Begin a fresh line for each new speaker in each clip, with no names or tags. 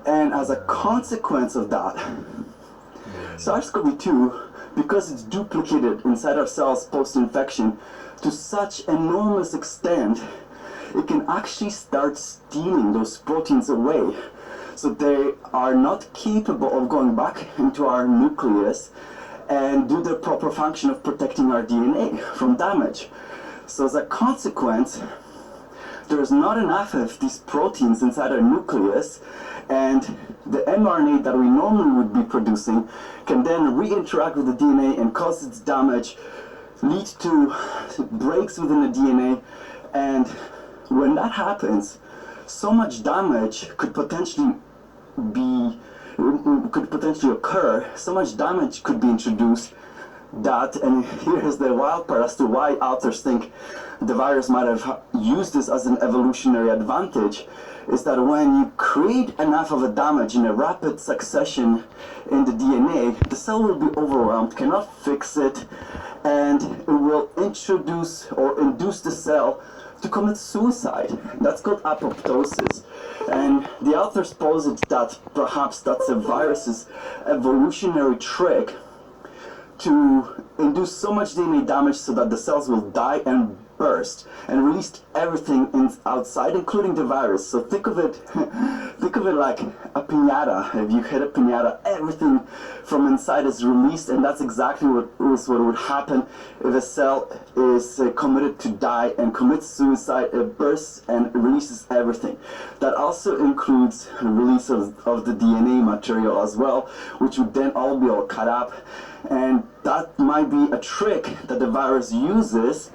And as a consequence of that, SARS-CoV-2, because it's duplicated inside our cells post-infection to such enormous extent, it can actually start stealing those proteins away. So they are not capable of going back into our nucleus and do the proper function of protecting our DNA from damage. So as a consequence, there's not enough of these proteins inside our nucleus, and the mRNA that we normally would be producing can then re-interact with the DNA and cause its damage, lead to breaks within the DNA, and when that happens, so much damage could potentially occur, so much damage could be introduced that, and here's the wild part as to why authors think the virus might have used this as an evolutionary advantage, is that when you create enough of a damage in a rapid succession in the DNA, the cell will be overwhelmed, cannot fix it, and it will introduce or induce the cell to commit suicide. That's called apoptosis. And the authors posit that perhaps that's a virus's evolutionary trick to induce so much DNA damage so that the cells will die and burst and release everything outside, including the virus. So think of it like a piñata. If you hit a piñata, everything from inside is released, and that's exactly what would happen if a cell is committed to die and commits suicide. It bursts and releases everything. That also includes release of the DNA material as well, which would then all be all cut up, and that might be a trick that the virus uses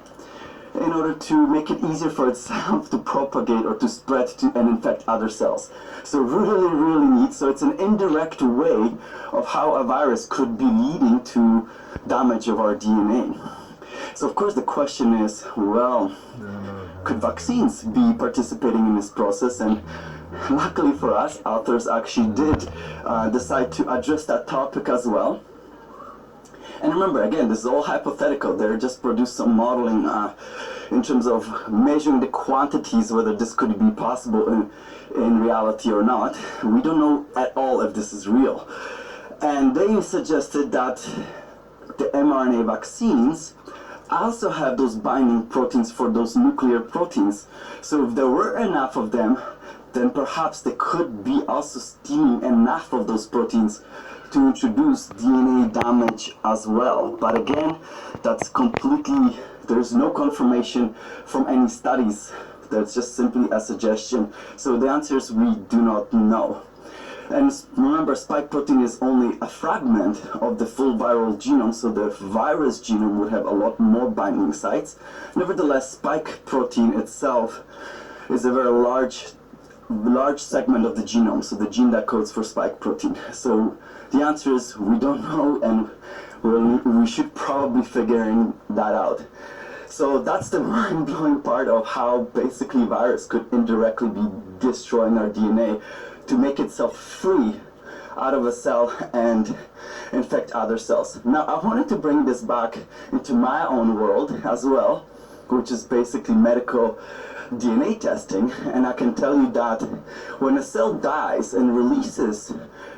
in order to make it easier for itself to propagate or to spread to and infect other cells. So really, really neat. So it's an indirect way of how a virus could be leading to damage of our DNA. So of course the question is, well, could vaccines be participating in this process? And luckily for us, authors actually did decide to address that topic as well. And remember, again, this is all hypothetical. They just produced some modeling in terms of measuring the quantities, whether this could be possible in reality or not. We don't know at all if this is real. And they suggested that the mRNA vaccines also have those binding proteins for those nuclear proteins. So if there were enough of them, then perhaps they could be also stealing enough of those proteins to introduce DNA damage as well. But again, that's completely, there's no confirmation from any studies. That's just simply a suggestion. So the answer is we do not know. And remember, spike protein is only a fragment of the full viral genome, so the virus genome would have a lot more binding sites. Nevertheless, spike protein itself is a very large segment of the genome, so the gene that codes for spike protein. So the answer is we don't know, and we should probably figuring that out. So that's the mind-blowing part of how basically virus could indirectly be destroying our DNA to make itself free out of a cell and infect other cells. Now I wanted to bring this back into my own world as well, which is basically medical DNA testing, and I can tell you that when a cell dies and releases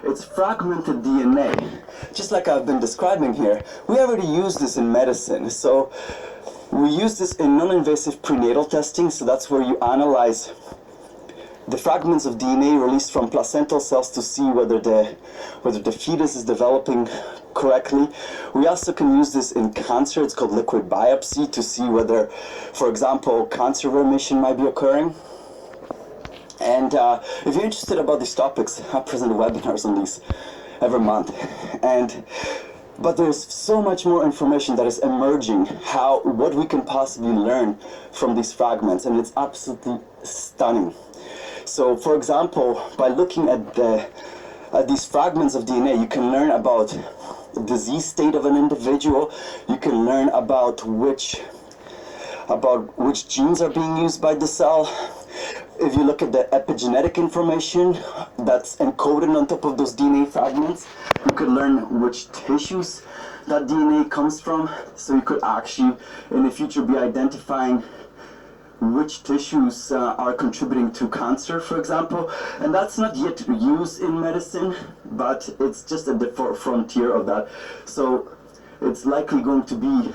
its fragmented DNA, just like I've been describing here, we already use this in medicine. So we use this in non-invasive prenatal testing, so that's where you analyze the fragments of DNA released from placental cells to see whether the fetus is developing correctly. We also can use this in cancer. It's called liquid biopsy to see whether, for example, cancer remission might be occurring. And if you're interested about these topics, I present webinars on these every month. But there's so much more information that is emerging, what we can possibly learn from these fragments, and it's absolutely stunning. So, for example, by looking at these fragments of DNA, you can learn about the disease state of an individual. You can learn about which genes are being used by the cell. If you look at the epigenetic information that's encoded on top of those DNA fragments, you could learn which tissues that DNA comes from. So you could actually, in the future, be identifying which tissues are contributing to cancer, for example. And that's not yet used in medicine, but it's just at the frontier of that. So it's likely going to be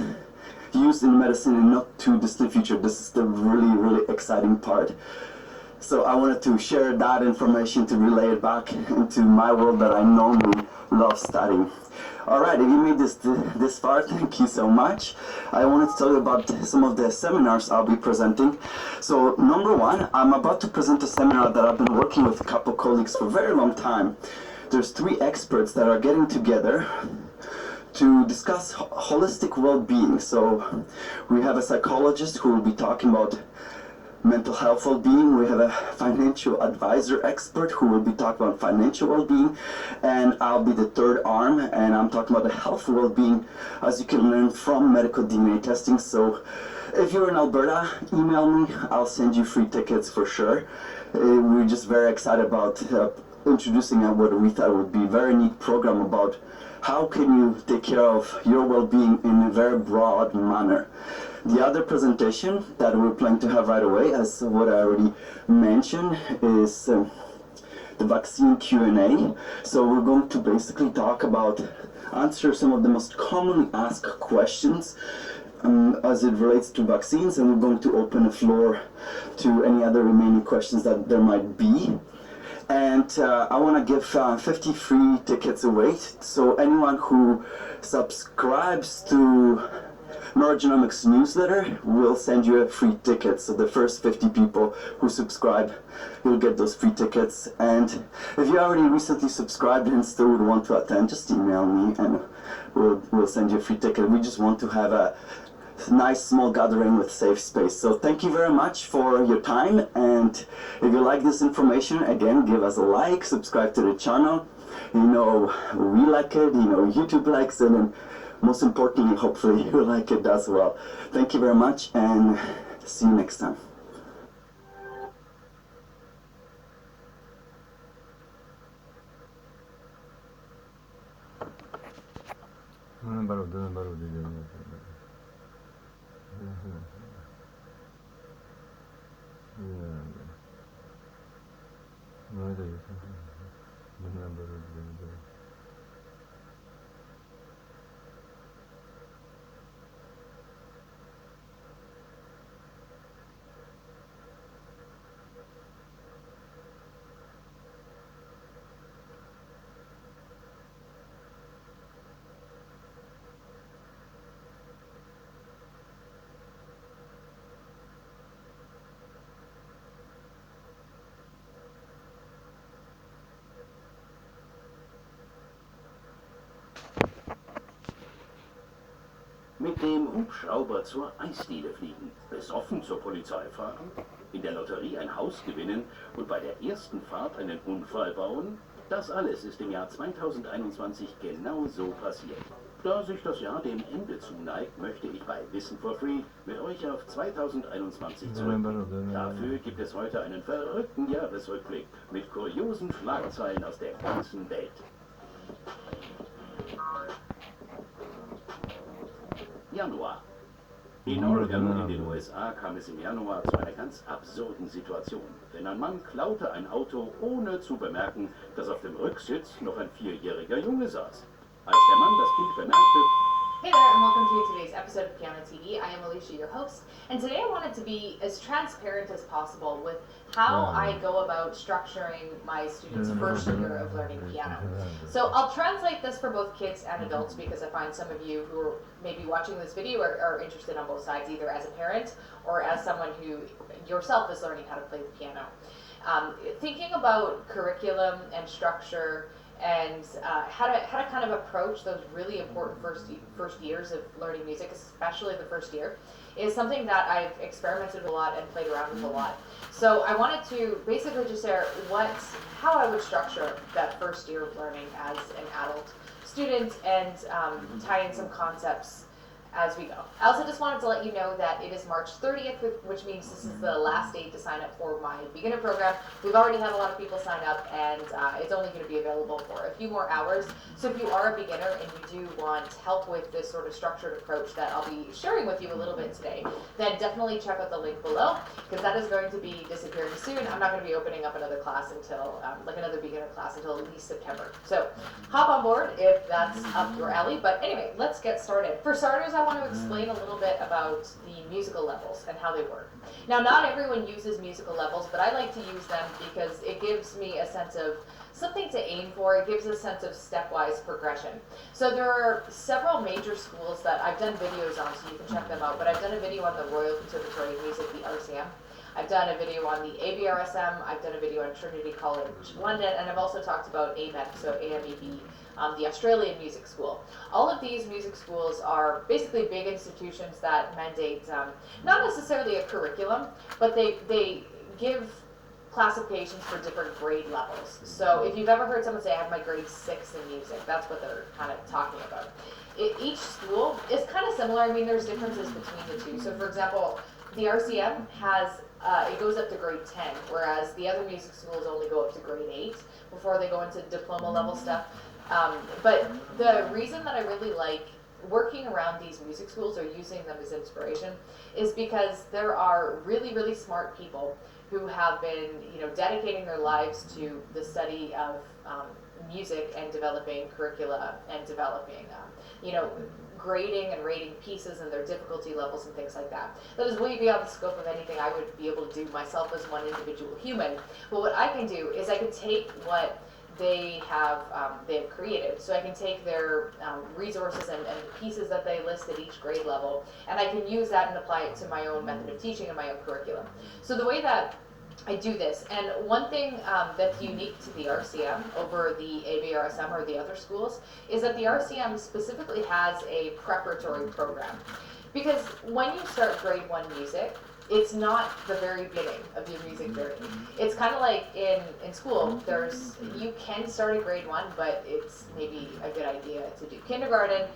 used in medicine in not too distant future. This is the really, really exciting part. So I wanted to share that information to relay it back into my world that I normally love studying. Alright, if you made this far, thank you so much. I wanted to tell you about some of the seminars I'll be presenting. So number one, I'm about to present a seminar that I've been working with a couple colleagues for a very long time. There's 3 experts that are getting together to discuss holistic well-being. So we have a psychologist who will be talking about mental health well-being. We have a financial advisor expert who will be talking about financial well-being, and I'll be the third arm, and I'm talking about the health well-being, as you can learn from medical DNA testing. So if you're in Alberta, email me. I'll send you free tickets for sure. We're just very excited about introducing what we thought would be a very neat program about how can you take care of your well-being in a very broad manner. The other presentation that we're planning to have right away, as what I already mentioned, is the vaccine Q&A. So we're going to basically talk about, answer some of the most commonly asked questions as it relates to vaccines, and we're going to open the floor to any other remaining questions that there might be. And I want to give 50 free tickets away, so anyone who subscribes to Neurogenomics newsletter will send you a free ticket. So the first 50 people who subscribe will get those free tickets. And if you already recently subscribed and still would want to attend, just email me and we'll send you a free ticket. We just want to have a nice small gathering with safe space. So thank you very much for your time, and if you like this information, again, give us a like, subscribe to the channel. You know we like it, you know YouTube likes it, and most importantly, hopefully you like it as well. Thank you very much, and see you next time.
Mit dem Hubschrauber zur Eisdiele fliegen, besoffen zur Polizei fahren, in der Lotterie ein Haus gewinnen und bei der ersten Fahrt einen Unfall bauen, das alles ist im Jahr 2021 genau so passiert. Da sich das Jahr dem Ende zuneigt, möchte ich bei Wissen for Free mit euch auf 2021 zurückblicken. Dafür gibt es heute einen verrückten Jahresrückblick mit kuriosen Schlagzeilen aus der ganzen Welt. Januar. In Oregon in den USA kam es im Januar zu einer ganz absurden Situation. Denn ein Mann klaute ein Auto, ohne zu bemerken, dass auf dem Rücksitz noch ein 4-jähriger Junge saß. Als der Mann das Kind bemerkte...
Hey there, and welcome to today's episode of Piano TV. I am Alicia, your host, and today I wanted to be as transparent as possible with how I go about structuring my students' first year of learning piano. So I'll translate this for both kids and adults because I find some of you who are maybe watching this video are interested on both sides, either as a parent or as someone who yourself is learning how to play the piano. Thinking about curriculum and structure and how to kind of approach those really important first years of learning music, especially the first year, is something that I've experimented with a lot and played around with a lot. So I wanted to basically just share how I would structure that first year of learning as an adult student and tie in some concepts as we go. I also just wanted to let you know that it is March 30th, which means this is the last date to sign up for my beginner program. We've already had a lot of people sign up, and it's only going to be available for a few more hours. So if you are a beginner and you do want help with this sort of structured approach that I'll be sharing with you a little bit today, then definitely check out the link below, because that is going to be disappearing soon. I'm not going to be opening up another class until, like another beginner class until at least September. So hop on board if that's up your alley. But anyway, let's get started. For starters, I want to explain a little bit about the musical levels and how they work. Now, not everyone uses musical levels, but I like to use them because it gives me a sense of something to aim for. It gives a sense of stepwise progression. So there are several major schools that I've done videos on, so you can check them out, but I've done a video on the Royal Conservatory of Music, the RCM. I've done a video on the ABRSM, I've done a video on Trinity College London, and I've also talked about AMEB, so AMEB, the Australian Music School. All of these music schools are basically big institutions that mandate not necessarily a curriculum, but they give classifications for different grade levels. So if you've ever heard someone say, I have my grade 6 in music, that's what they're kind of talking about. Each school is kind of similar. I mean, there's differences between the two. So for example, the RCM has it goes up to grade 10, whereas the other music schools only go up to grade 8 before they go into diploma level stuff. But the reason that I really like working around these music schools or using them as inspiration is because there are really, really smart people who have been, dedicating their lives to the study of music and developing curricula and developing, grading and rating pieces and their difficulty levels and things like that. That is way beyond the scope of anything I would be able to do myself as one individual human. But what I can do is I can take what they have created. So I can take their resources and pieces that they list at each grade level, and I can use that and apply it to my own method of teaching and my own curriculum. So the way that I do this, and one thing that's unique to the RCM over the ABRSM or the other schools is that the RCM specifically has a preparatory program. Because when you start grade 1 music, it's not the very beginning of your music journey. It's kind of like in school, you can start at grade 1, but it's maybe a good idea to do kindergarten.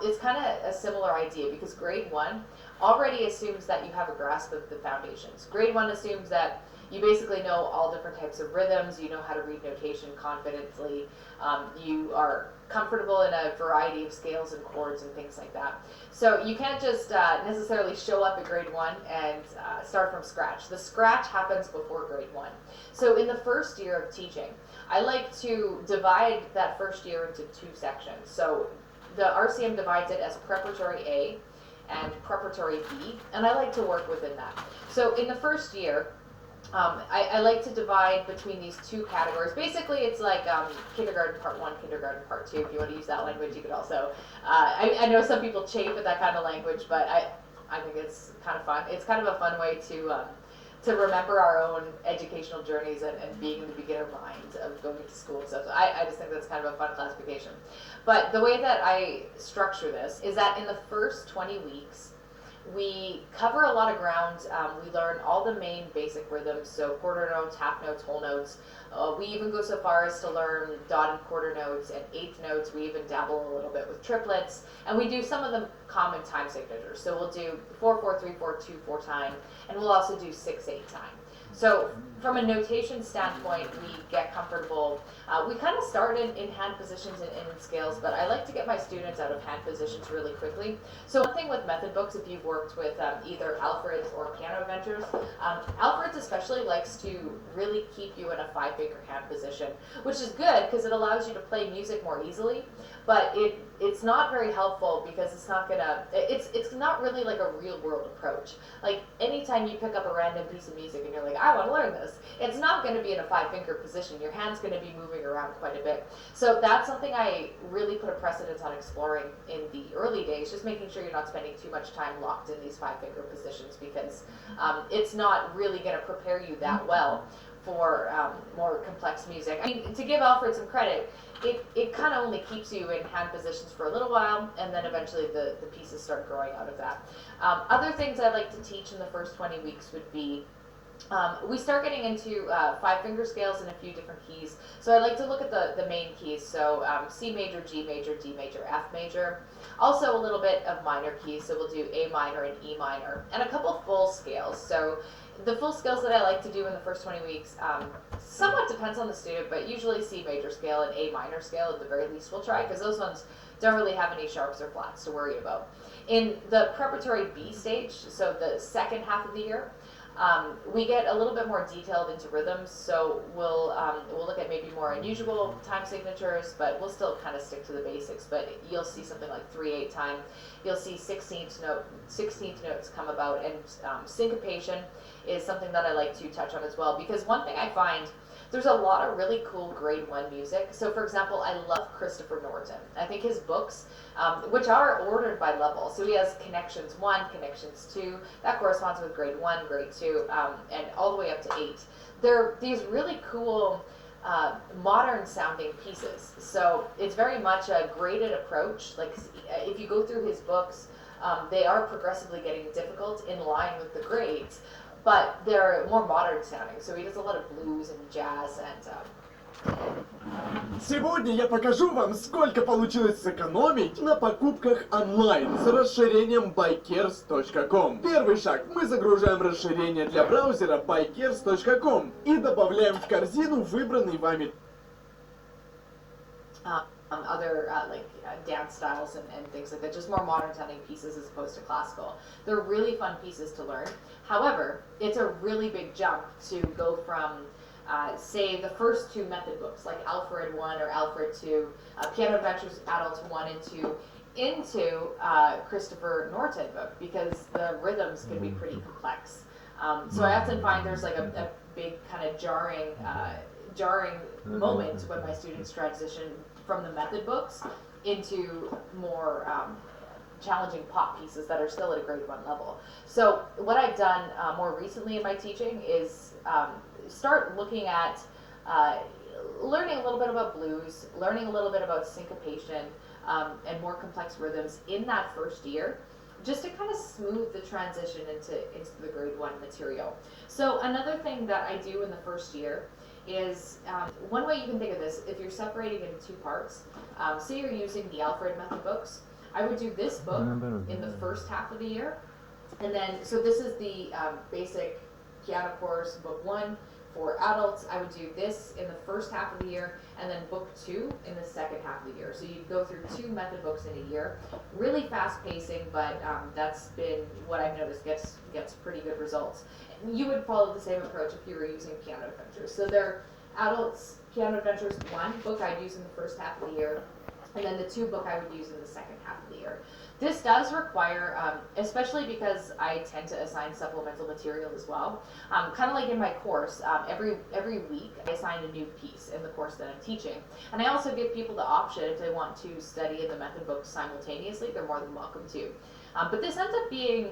It's kind of a similar idea because grade 1 already assumes that you have a grasp of the foundations. Grade 1 assumes that you basically know all different types of rhythms, you know how to read notation confidently, you are comfortable in a variety of scales and chords and things like that. So you can't just necessarily show up at grade 1 and start from scratch. The scratch happens before grade 1. So in the first year of teaching, I like to divide that first year into 2 sections. So the RCM divides it as preparatory A and preparatory B, and I like to work within that. So in the first year, I like to divide between these 2 categories. Basically, it's like kindergarten part 1, kindergarten part 2. If you want to use that language, you could also. I know some people chafe at that kind of language, but I think it's kind of fun. It's kind of a fun way to remember our own educational journeys and being in the beginner mind of going to school and stuff. So I just think that's kind of a fun classification. But the way that I structure this is that in the first 20 weeks, we cover a lot of ground. We learn all the main basic rhythms, so quarter notes, half notes, whole notes. We even go so far as to learn dotted quarter notes and eighth notes. We even dabble a little bit with triplets, and we do some of the common time signatures. So we'll do 4/4, 3/4, 2/4 time, and we'll also do 6/8 time. So from a notation standpoint, we get comfortable. We kind of start in hand positions and in scales, but I like to get my students out of hand positions really quickly. So one thing with method books, if you've worked with either Alfred's or Piano Adventures, Alfred's especially likes to really keep you in a 5-finger hand position, which is good because it allows you to play music more easily, but it's not very helpful because it's not really like a real world approach. Like anytime you pick up a random piece of music and you're like, I want to learn this, it's not going to be in a 5-finger position. Your hand's going to be moving around quite a bit. So that's something I really put a precedence on exploring in the early days, just making sure you're not spending too much time locked in these 5-finger positions because it's not really going to prepare you that well for more complex music. I mean, to give Alfred some credit, it kind of only keeps you in hand positions for a little while, and then eventually the pieces start growing out of that. Other things I like to teach in the first 20 weeks would be We start getting into 5-finger scales in a few different keys. So I like to look at the main keys. So C major, G major, D major, F major. Also a little bit of minor keys. So we'll do A minor and E minor, and a couple full scales. So the full scales that I like to do in the first 20 weeks somewhat depends on the student, but usually C major scale and A minor scale at the very least we'll try, because those ones don't really have any sharps or flats to worry about. In the preparatory B stage, so the second half of the year, we get a little bit more detailed into rhythms, so we'll look at maybe more unusual time signatures, but we'll still kind of stick to the basics. But you'll see something like 3/8 time, you'll see 16th notes come about, and syncopation is something that I like to touch on as well, because one thing I find, there's a lot of really cool grade 1 music. So for example, I love Christopher Norton. I think his books, which are ordered by level, so he has Connections 1, Connections 2, that corresponds with grade 1, grade 2, and all the way up to 8. They're these really cool modern sounding pieces. So it's very much a graded approach. Like if you go through his books, they are progressively getting difficult in line with the grades, but they're more modern sounding. So he does a lot of blues and jazz and
Сегодня я покажу вам, сколько получилось сэкономить на покупках онлайн с расширением bikers.com. Первый шаг. Мы загружаем расширение для браузера bikers.com и добавляем в корзину выбранный вами
other dance styles and things like that, just more modern sounding pieces as opposed to classical. They're really fun pieces to learn. However, it's a really big jump to go from say the first 2 method books like Alfred 1 or Alfred 2, Piano Adventures Adults 1 and 2, into Christopher Norton book, because the rhythms can be pretty complex. So I often find there's like a big kind of jarring moment when my students transition from the method books into more challenging pop pieces that are still at a grade 1 level. So what I've done more recently in my teaching is start looking at learning a little bit about blues, learning a little bit about syncopation, and more complex rhythms in that first year, just to kind of smooth the transition into the grade 1 material. So another thing that I do in the first year is, one way you can think of this, if you're separating it into 2 parts, say you're using the Alfred method books, I would do this book in the first half of the year, and then, so this is the basic piano course, book 1 for adults. I would do this in the first half of the year, and then book 2 in the second half of the year. So you'd go through 2 method books in a year. Really fast pacing, but that's been what I've noticed gets pretty good results. You would follow the same approach if you were using Piano Adventures. So they're adults Piano Adventures 1 book I'd use in the first half of the year, and then the 2 book I would use in the second half of the year. This does require, especially because I tend to assign supplemental material as well, kind of like in my course, every week I assign a new piece in the course that I'm teaching. And I also give people the option, if they want to study in the method books simultaneously, they're more than welcome to. But this ends up being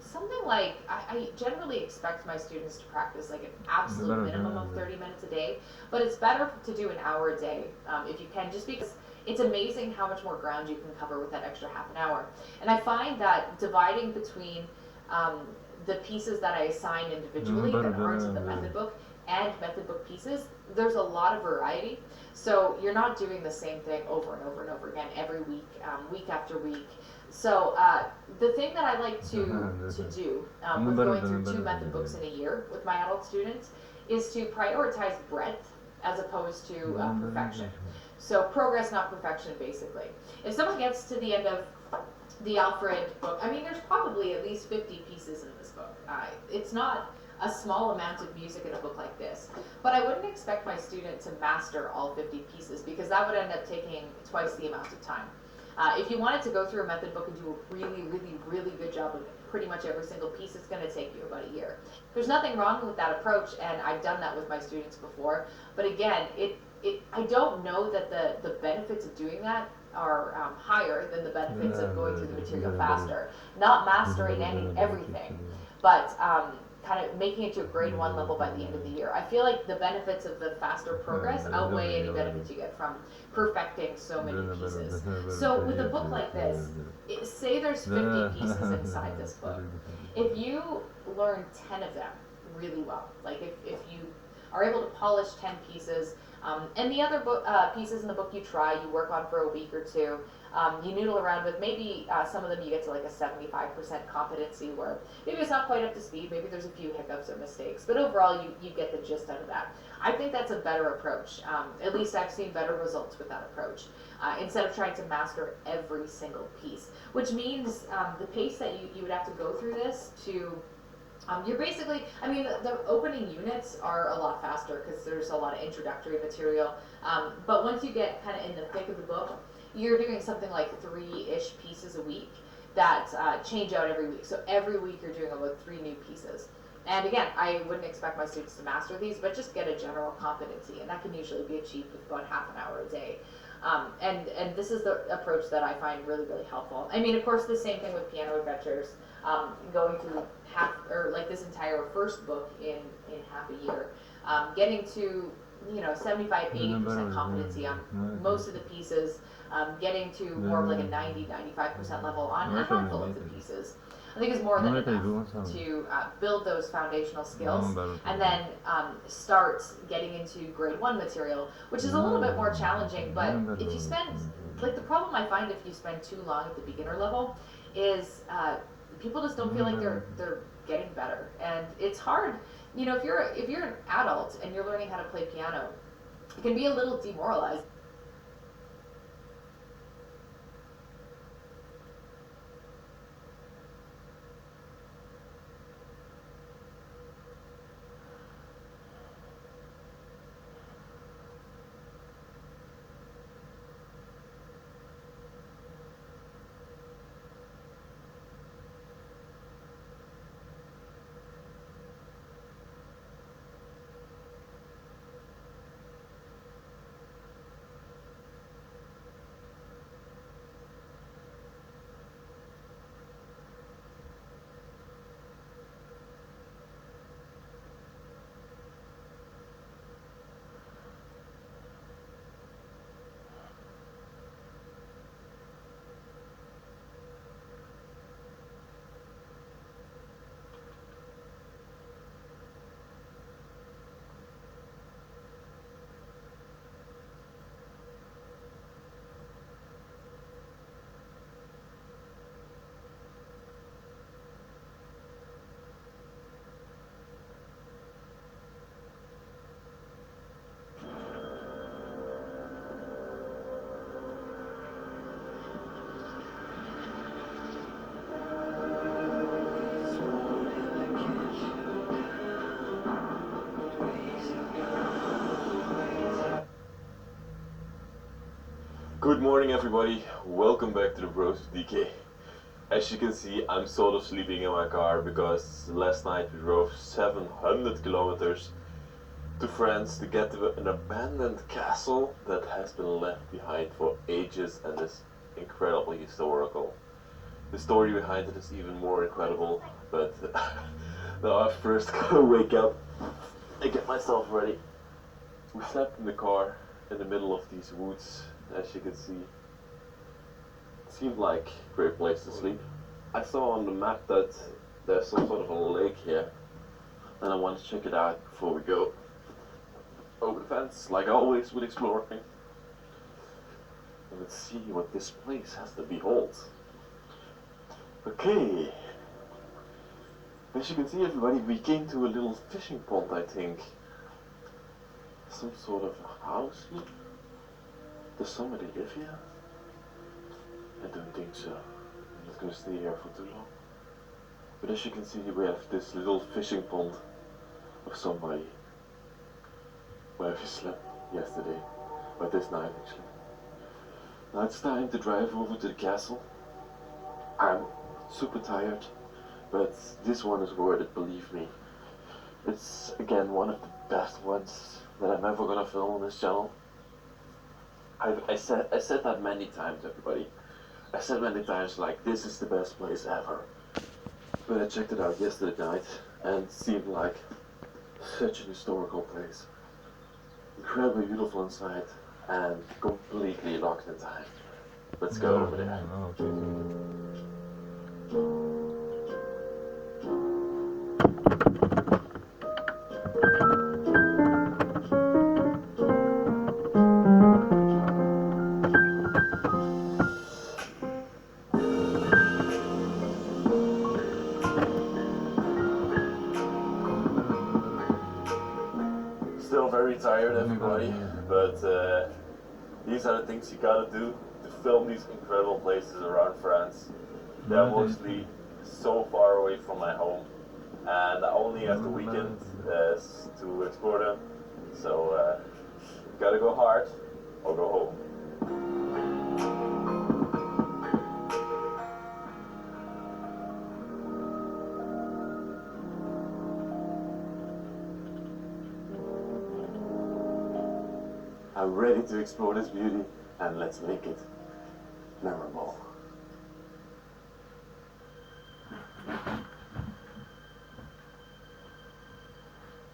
something like, I generally expect my students to practice like an absolute minimum of 30 minutes a day, but it's better to do an hour a day if you can, just because it's amazing how much more ground you can cover with that extra half an hour. And I find that dividing between the pieces that I assign individually that aren't in the method book and method book pieces, there's a lot of variety. So you're not doing the same thing over and over and over again every week, week after week. So the thing that I like to do with going through 2 method books in a year with my adult students is to prioritize breadth as opposed to perfection. So progress, not perfection, basically. If someone gets to the end of the Alfred book, I mean, there's probably at least 50 pieces in this book. It's not a small amount of music in a book like this, but I wouldn't expect my student to master all 50 pieces, because that would end up taking twice the amount of time. If you wanted to go through a method book and do a really, really, really good job of pretty much every single piece, it's going to take you about a year. There's nothing wrong with that approach, and I've done that with my students before, but again, I don't know that the benefits of doing that are higher than the benefits of going through the material faster. Not mastering everything, but kind of making it to a grade 1 level by the end of the year. I feel like the benefits of the faster progress outweigh any benefits you get from perfecting so many pieces. So with a book like this, say there's 50 pieces inside this book. If you learn 10 of them really well. Like if you are able to polish 10 pieces, and the other pieces in the book you try, you work on for a week or two, you noodle around with, maybe some of them you get to like a 75% competency where maybe it's not quite up to speed, maybe there's a few hiccups or mistakes, but overall you get the gist out of that. I think that's a better approach. At least I've seen better results with that approach. Instead of trying to master every single piece, which means the pace that you would have to go through this to you're basically, I mean, the opening units are a lot faster because there's a lot of introductory material. But once you get kind of in the thick of the book, you're doing something like 3-ish pieces a week that change out every week. So every week you're doing about 3 new pieces. And again, I wouldn't expect my students to master these, but just get a general competency. And that can usually be achieved with about half an hour a day. And this is the approach that I find really, really helpful. I mean, of course, the same thing with Piano Adventures, going through this entire first book in half a year, getting to 75-80% competency on most of the pieces, getting to more of like a 90-95% level on a handful of the pieces. I think is more than enough to build those foundational skills, and then start getting into grade 1 material, which is a little bit more challenging. But if you spend, like, the problem I find if you spend too long at the beginner level is people just don't feel like they're getting better, and it's hard. You know, if you're an adult and you're learning how to play piano, it can be a little demoralized.
Good morning everybody, welcome back to the Bros of DK. As you can see, I'm sort of sleeping in my car because last night we drove 700 kilometers to France to get to an abandoned castle that has been left behind for ages and is incredibly historical. The story behind it is even more incredible, but now I first gotta wake up and get myself ready. We slept in the car in the middle of these woods. As you can see, it seemed like a great place to sleep. I saw on the map that there's some sort of a lake here, and I want to check it out before we go over the fence, like always with exploring. And let's see what this place has to behold. Okay, as you can see everybody, we came to a little fishing pond, I think. Some sort of house here? Does somebody live here? I don't think so. I'm not gonna stay here for too long. But as you can see, we have this little fishing pond of somebody where we slept yesterday, or this night actually. Now it's time to drive over to the castle. I'm super tired, but this one is worth it, believe me. It's again one of the best ones that I'm ever gonna film on this channel. I said that many times, everybody. I said many times, like, this is the best place ever. But I checked it out yesterday night, and it seemed like such an historical place. Incredibly beautiful inside, and completely locked in time. Let's go over there. but these are the things you gotta do to film these incredible places around France. They're mostly so far away from my home, and I only have the weekend to explore them, so gotta go hard or go home. I'm ready to explore this beauty, and let's make it memorable.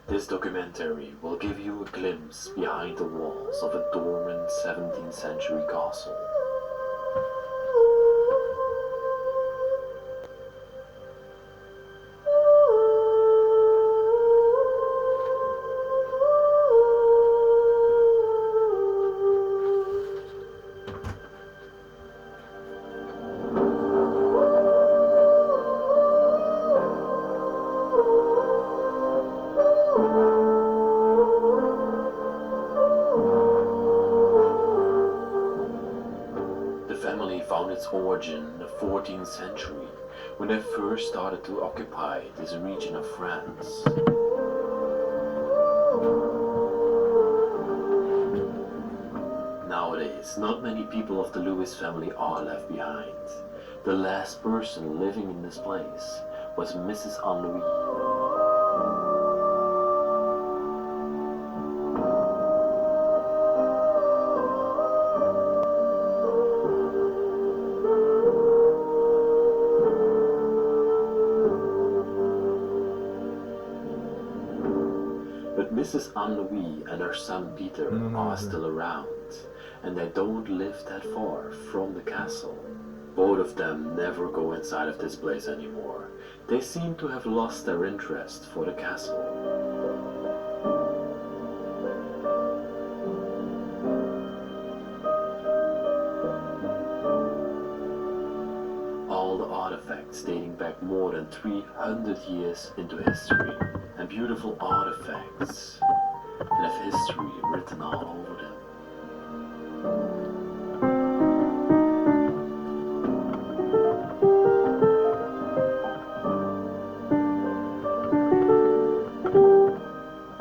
This documentary will give you a glimpse behind the walls of a dormant 17th century castle. Origin in the 14th century, when they first started to occupy this region of France. Nowadays, not many people of the Louis family are left behind. The last person living in this place was Mrs. Anne-Louis. Mrs. Anne-Louis and her son Peter are still around, and they don't live that far from the castle. Both of them never go inside of this place anymore. They seem to have lost their interest for the castle. All the artifacts dating back more than 300 years into history, and beautiful artifacts that have history written all over them.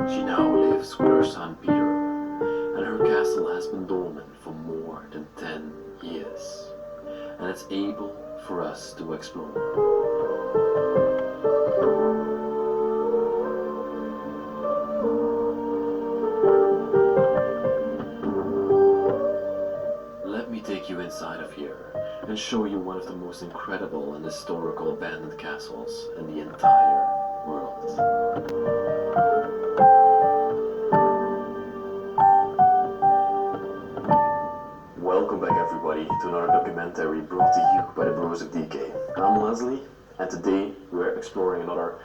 She now lives with her son Peter, and her castle has been dormant for more than 10 years, and it's able for us to explore. Inside of here and show you one of the most incredible and historical abandoned castles in the entire world. Welcome back everybody to another documentary brought to you by the Bros of DK. I'm Leslie, and today we're exploring another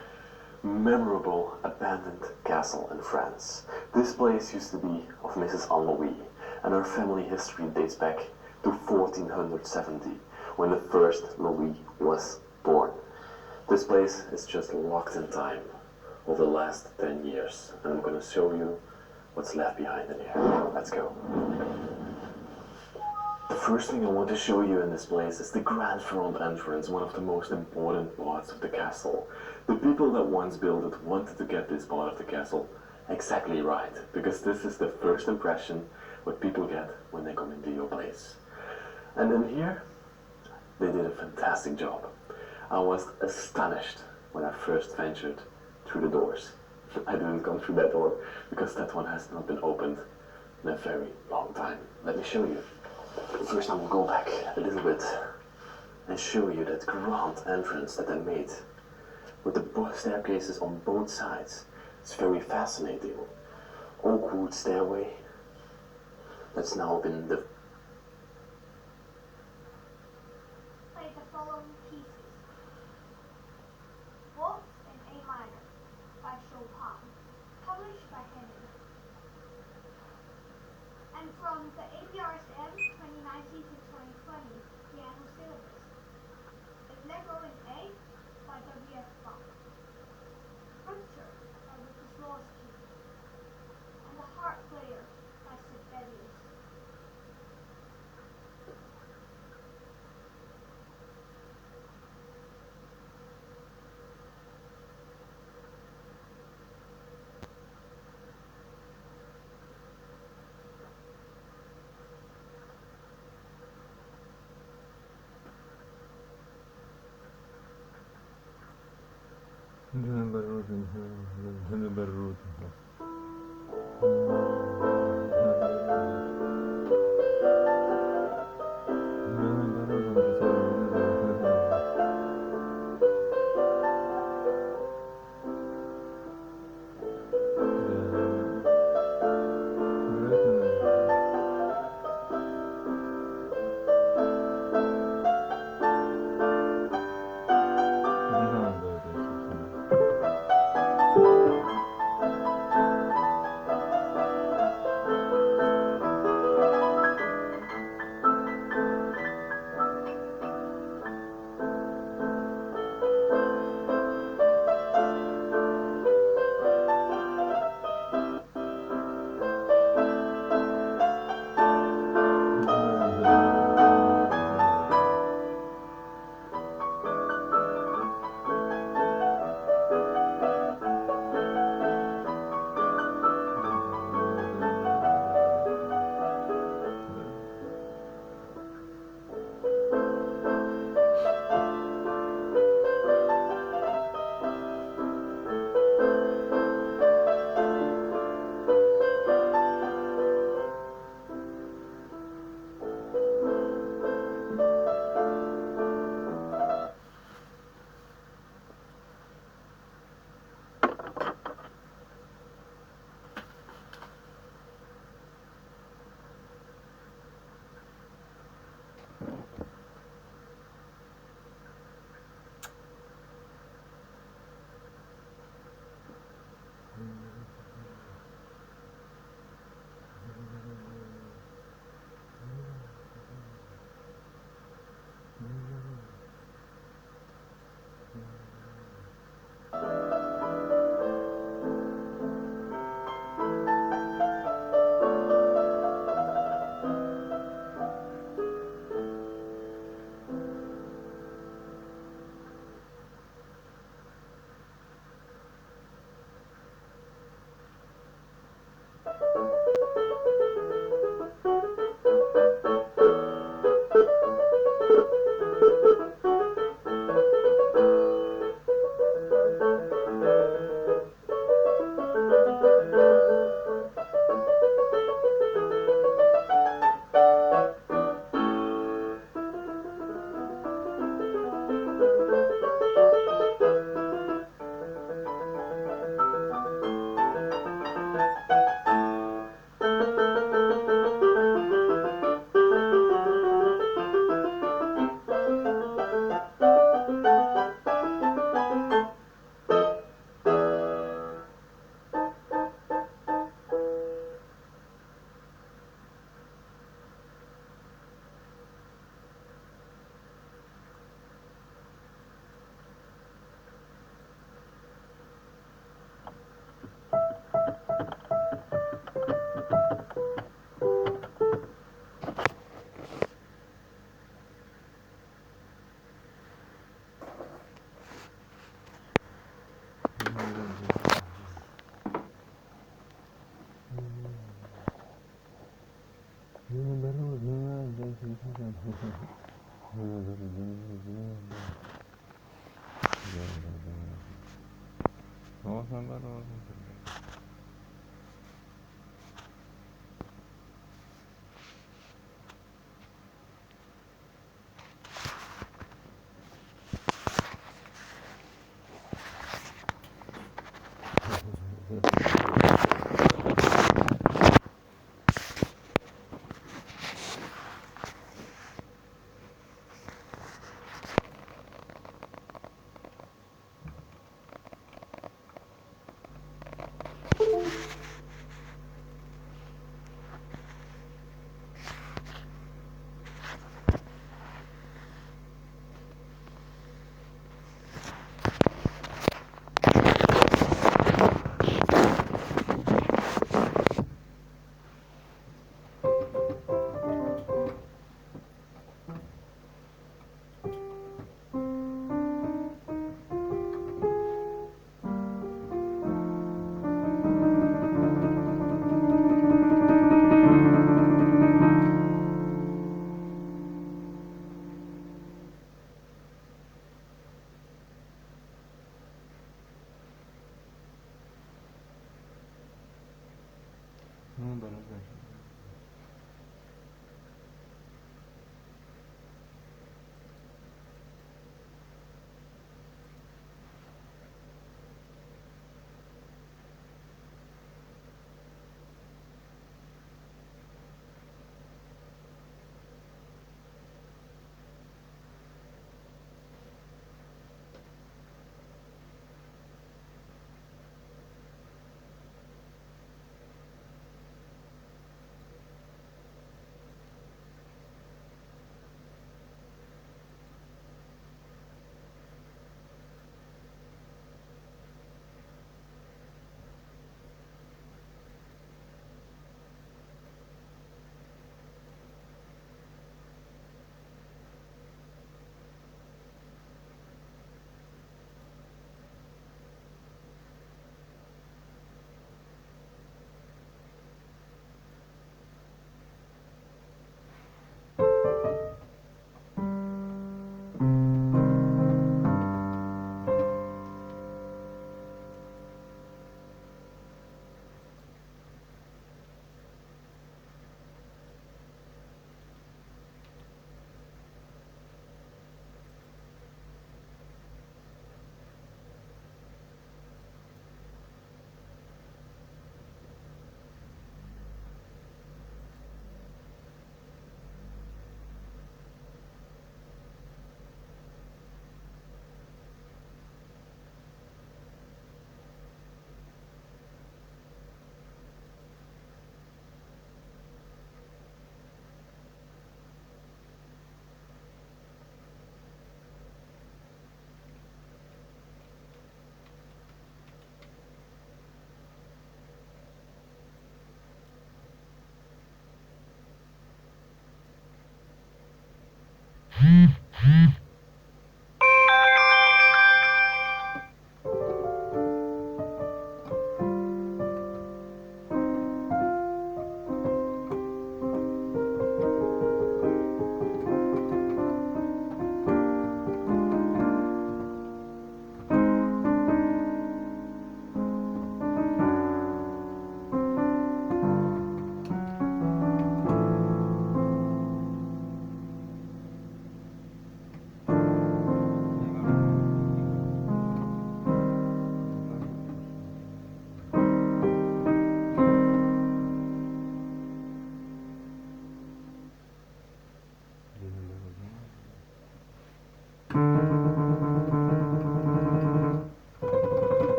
memorable abandoned castle in France. This place used to be of Mrs. Anne-Louis, and her family history dates back to 1470, when the first Louis was born. This place is just locked in time over the last 10 years, and I'm going to show you what's left behind in here. Let's go. The first thing I want to show you in this place is the grand front entrance, one of the most important parts of the castle. The people that once built it wanted to get this part of the castle exactly right, because this is the first impression what people get when they come into your place. And in here, they did a fantastic job. I was astonished when I first ventured through the doors. I didn't come through that door because that one has not been opened in a very long time. Let me show you. First I will go back a little bit and show you that grand entrance that I made with the staircases on both sides. It's very fascinating. Oak wood stairway that's now been the
following pieces. Waltz in A minor by Chopin, published by Henry. And from the APRSM 2019 to 2020 piano syllabus. Allegro in A by W.F. Bach. Scripture by Lucas Lawski. And the Harp Player by Sid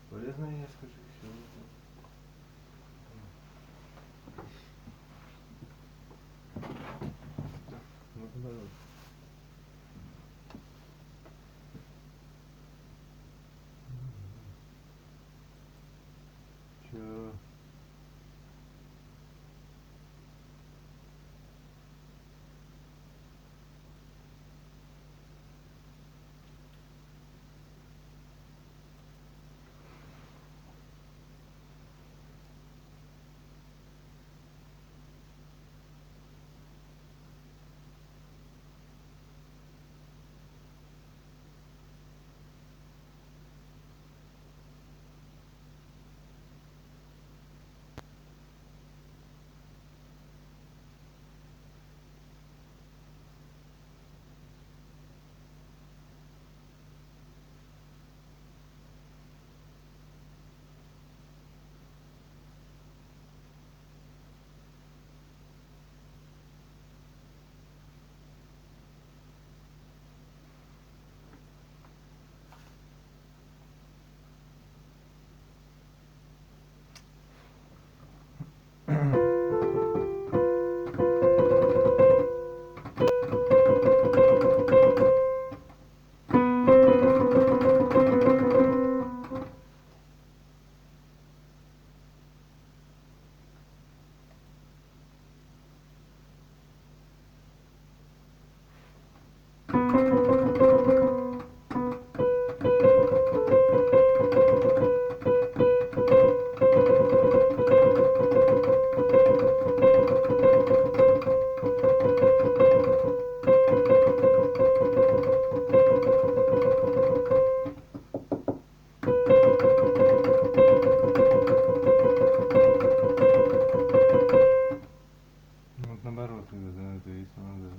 Полезно, я скажу, все. Ну, наоборот. Чё? Ну, вот наоборот, да, то есть надо...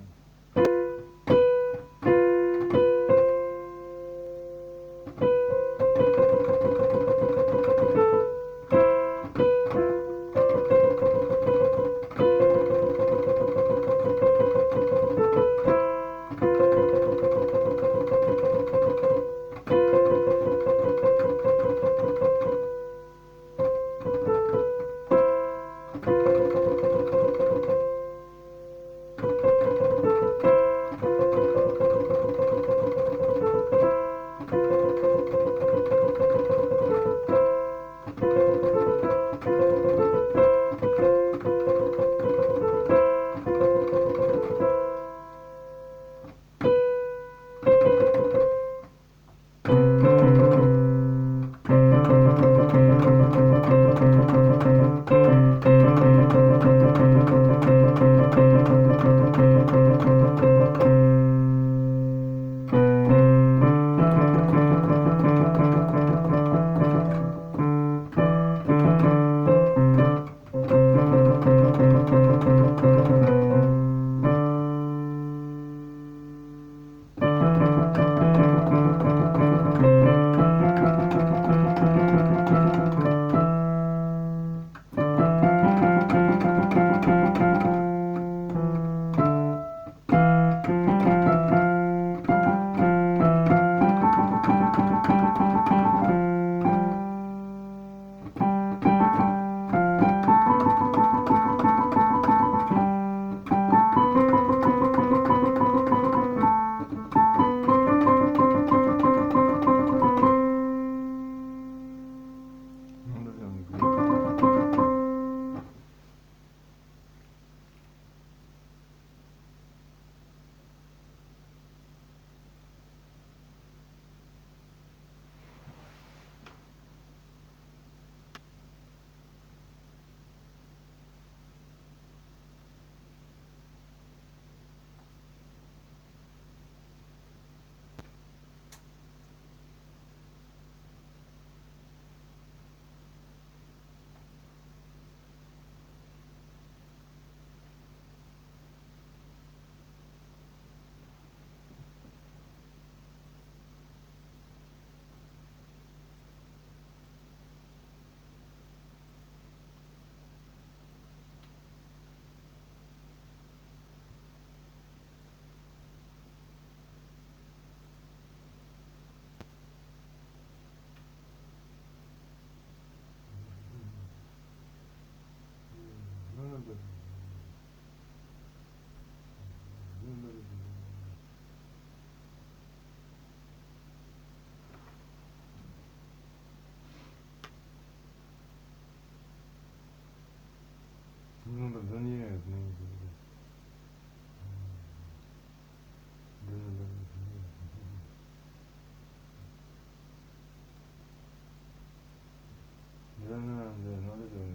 надо же.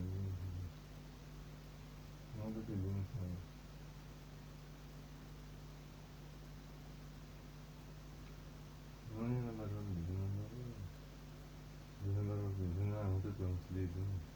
Надо же думать надо. Ну не наоборот, да наоборот. Да наоборот, жена, вот это он следит.